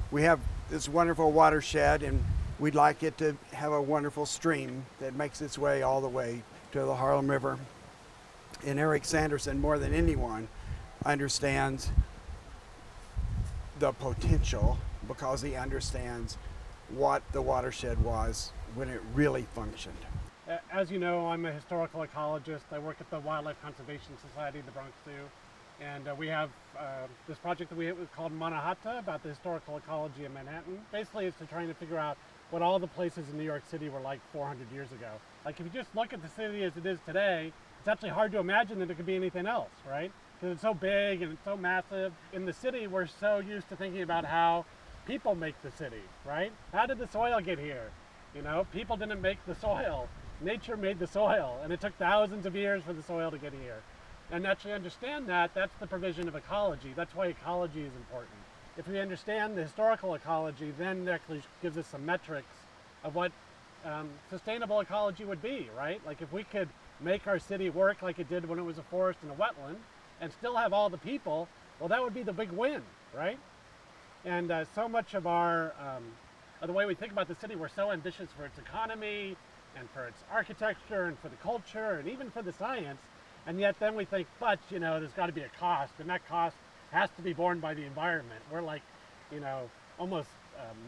We have this wonderful watershed, and we'd like it to have a wonderful stream that makes its way all the way to the Harlem River. And Eric Sanderson, more than anyone, understands the potential because he understands what the watershed was when it really functioned. As you know, I'm a historical ecologist. I work at the Wildlife Conservation Society of the Bronx Zoo. And we have this project that we called Manhattan about the historical ecology of Manhattan. Basically, it's trying to figure out what all the places in New York City were like 400 years ago. Like if you just look at the city as it is today, it's actually hard to imagine that it could be anything else, right? Because it's so big and it's so massive. In the city, we're so used to thinking about how people make the city, right? How did the soil get here? You know, people didn't make the soil. Nature made the soil, and it took thousands of years for the soil to get here. And actually understand that, that's the provision of ecology. That's why ecology is important. If we understand the historical ecology, then it actually gives us some metrics of what sustainable ecology would be, right? Like if we could make our city work like it did when it was a forest and a wetland, and still have all the people, well, that would be the big win, right? And so much of the way we think about the city, we're so ambitious for its economy, and for its architecture, and for the culture, and even for the science. And yet then we think, but, you know, there's got to be a cost, and that cost has to be borne by the environment. We're like, you know, almost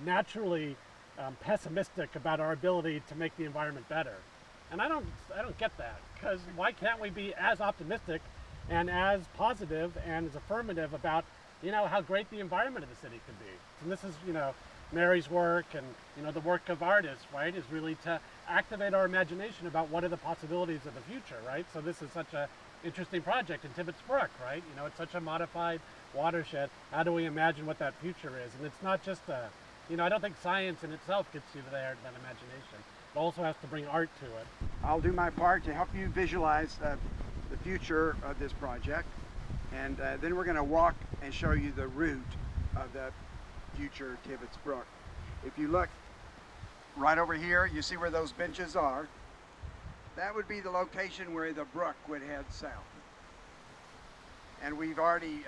naturally pessimistic about our ability to make the environment better. And I don't get that, because why can't we be as optimistic and as positive and as affirmative about, you know, how great the environment of the city could be? And this is, you know, Mary's work and, you know, the work of artists, right, is really to activate our imagination about what are the possibilities of the future, right? So this is such a interesting project in Tibbetts Brook, right? You know, it's such a modified watershed. How do we imagine what that future is? And it's not just you know, I don't think science in itself gets you there, that imagination. It also has to bring art to it. I'll do my part to help you visualize the future of this project. And then we're going to walk and show you the route of the future Tibbetts Brook. If you look right over here, you see where those benches are. That would be the location where the brook would head south. And we've already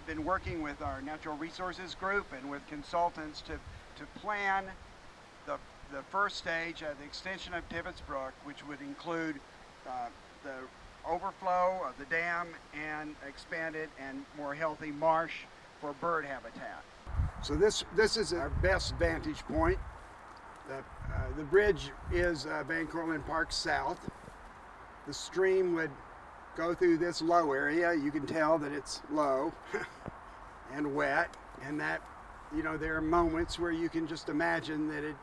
been working with our natural resources group and with consultants to plan the first stage of the extension of Tibbetts Brook, which would include the overflow of the dam and expanded and more healthy marsh for bird habitat. So this is our best vantage point. The bridge is Van Cortlandt Park south. The stream would go through this low area. You can tell that it's low and wet, and that, you know, there are moments where you can just imagine that it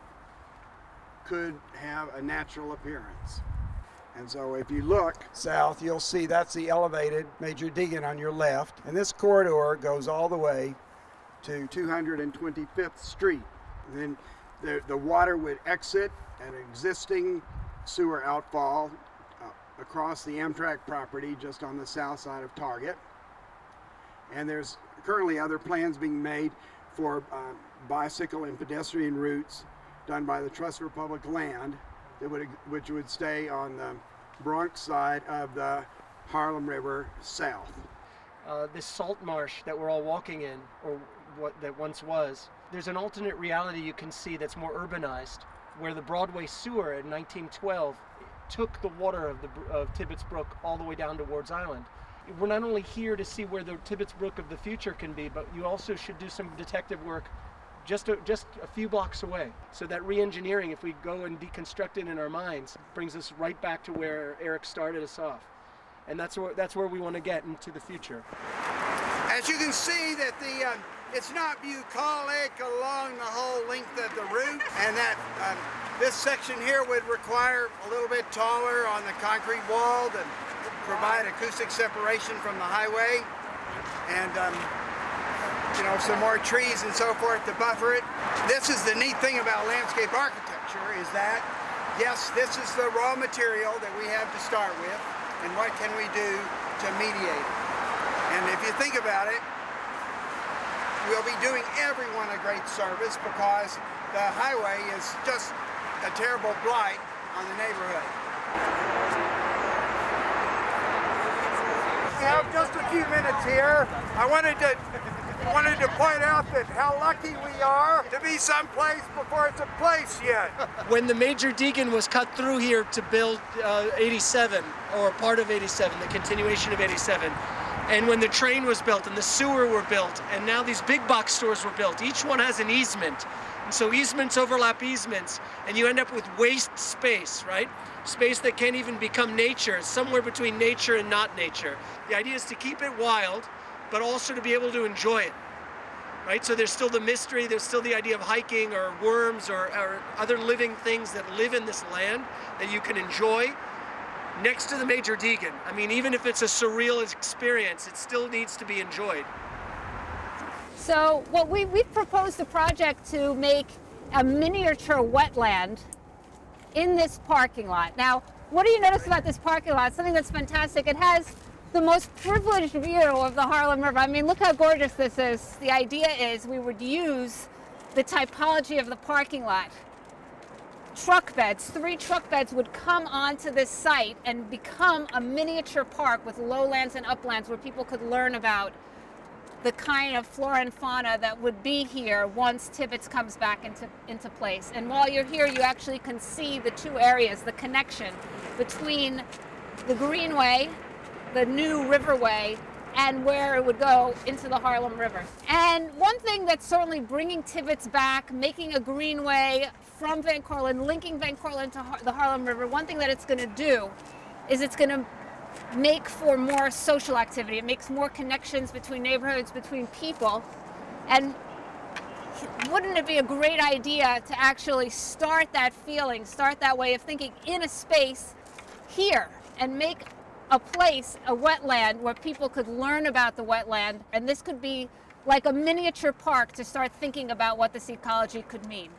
could have a natural appearance. And so if you look south, you'll see that's the elevated Major Deegan on your left, and this corridor goes all the way to 225th Street. And then the water would exit an existing sewer outfall across the Amtrak property just on the south side of Target. And there's currently other plans being made for bicycle and pedestrian routes done by the Trust for Public Land which would stay on the Bronx side of the Harlem River south. This salt marsh that we're all walking in, or what that once was, there's an alternate reality you can see that's more urbanized, where the Broadway sewer in 1912 took the water of Tibbetts Brook all the way down towards Island. We're not only here to see where the Tibbetts Brook of the future can be, but you also should do some detective work just a few blocks away. So that re-engineering, if we go and deconstruct it in our minds, brings us right back to where Eric started us off. And that's where we want to get into the future. As you can see, that it's not bucolic along the whole length of the route, and that this section here would require a little bit taller on the concrete wall to provide acoustic separation from the highway, and you know, some more trees and so forth to buffer it. This is the neat thing about landscape architecture, is that yes, this is the raw material that we have to start with, and what can we do to mediate it? And if you think about it, we'll be doing everyone a great service, because the highway is just a terrible blight on the neighborhood. We have just a few minutes here. I wanted to wanted to point out that how lucky we are to be someplace before it's a place yet. When the Major Deegan was cut through here to build 87, or part of 87, the continuation of 87, and when the train was built and the sewer were built, and now these big box stores were built, each one has an easement. And so easements overlap easements, and you end up with waste space, right? Space that can't even become nature, somewhere between nature and not nature. The idea is to keep it wild, but also to be able to enjoy it, right? So there's still the mystery, there's still the idea of hiking or worms or other living things that live in this land that you can enjoy next to the Major Deegan. I mean, even if it's a surreal experience, it still needs to be enjoyed. So what we've proposed a project to make a miniature wetland in this parking lot. Now, what do you notice about this parking lot? Something that's fantastic. It has the most privileged view of the Harlem River. I mean, look how gorgeous this is. The idea is we would use the typology of the parking lot. Truck beds, 3 truck beds would come onto this site and become a miniature park with lowlands and uplands where people could learn about the kind of flora and fauna that would be here once Tibbetts comes back into place. And while you're here, you actually can see the 2 areas, the connection between the Greenway, the new Riverway, and where it would go into the Harlem River. And one thing that's certainly bringing Tibbetts back, making a greenway from Van Cortlandt, linking Van Cortlandt to the Harlem River, one thing that it's going to do is it's going to make for more social activity. It makes more connections between neighborhoods, between people. And wouldn't it be a great idea to actually start that feeling, start that way of thinking in a space here and make a place, a wetland, where people could learn about the wetland. And this could be like a miniature park to start thinking about what this ecology could mean.